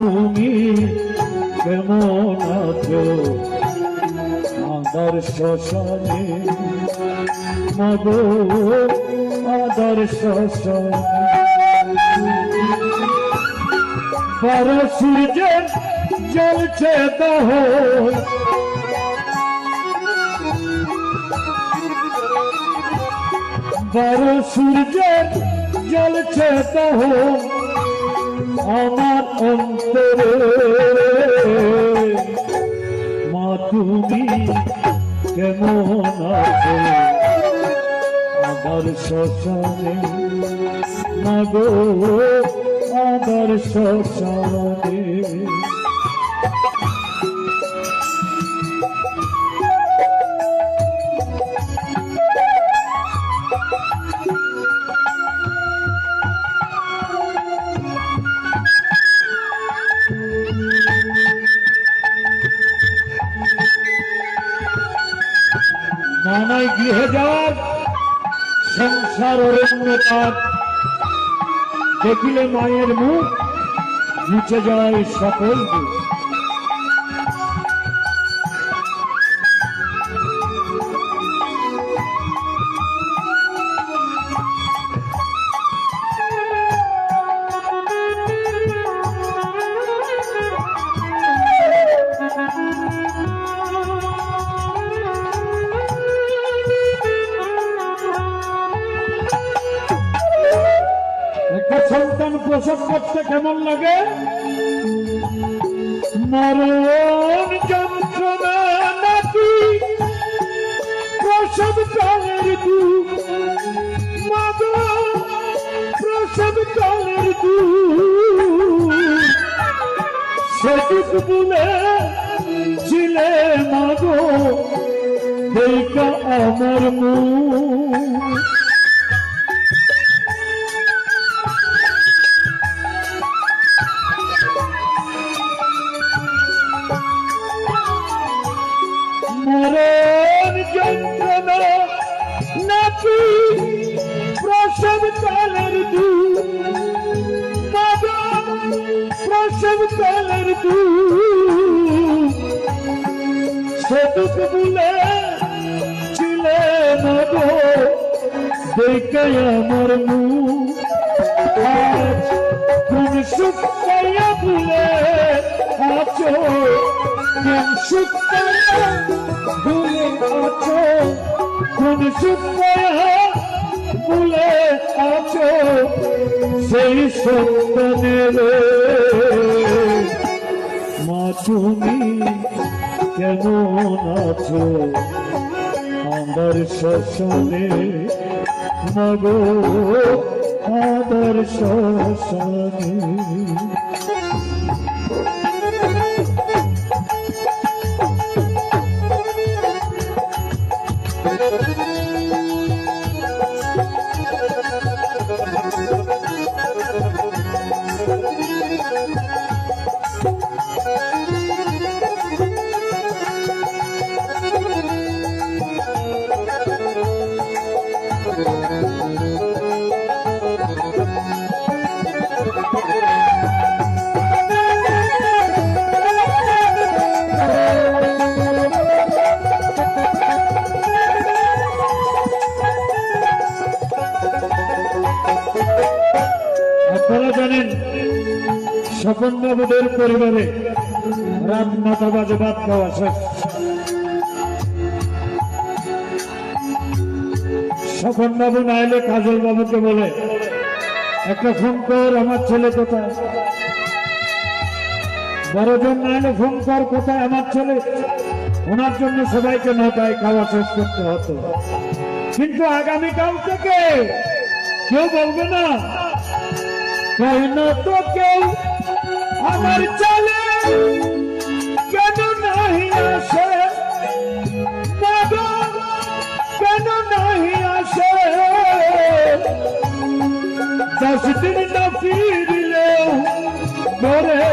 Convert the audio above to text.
তুমি কেমন আছো আদর শ্মশানে মগো আদর শ্মশানে বড় সূর্যের জ্বলছে দহন বড় সূর্যের জ্বলছে দহন আমার অন্তরে মা তুমি কেমন আছো আদর শ্মশানে মাগো আদর শ্মশানে নানাই গৃহে যাওয়ার সংসার অরণ্যতার দেখিলে মায়ের মুখ মুছে যায় সকল দুঃখ সন্তান প্রসব করতে কেমন লাগে মরণ যন্ত্রণা নাকি প্রসব কালের দুঃখ মাগো প্রসব কালের দুঃখ সেটুক বলে ছিলে মাগো দেখা আমার মুখ মরণ যন্ত্রণা নাকি প্রসব কালের দুঃখ মাগো প্রসব কালের দুঃখ সেটুক বলে ছিলে মাগো দেখে আমার মুখ আজ কোন সুখ পাইয়া ভুলে আছো কোন সুখ পাইয়া ভুলে আছো কোন সুখ পাইয়া ভুলে আছো সেই সন্তানের মা তুমি কেমন আছো আদর শ্মশানে মাগো আদর শ্মশানে আপনারা জানেন স্বপন বাবুদের পরিবারে রাত 9টা বাজে ভাত খাওয়া শেষ। স্বপন বাবু না এলে কাজল বাবুকে বলে একটা ফোন কর আমার ছেলে কোথায়, বড়জন না এলে ফোন কর কোথায় আমার ছেলে। ওনার জন্য সবাইকে 9টায় খাওয়া শেষ করতে হতো, কিন্তু আগামীকাল থেকে কেউ বলবে না কই না তো কেউ আমার ছেলে কেন নাহি আসে মাগো কেন নাহি আসে 10 দিন না ফিরলেও ঘরে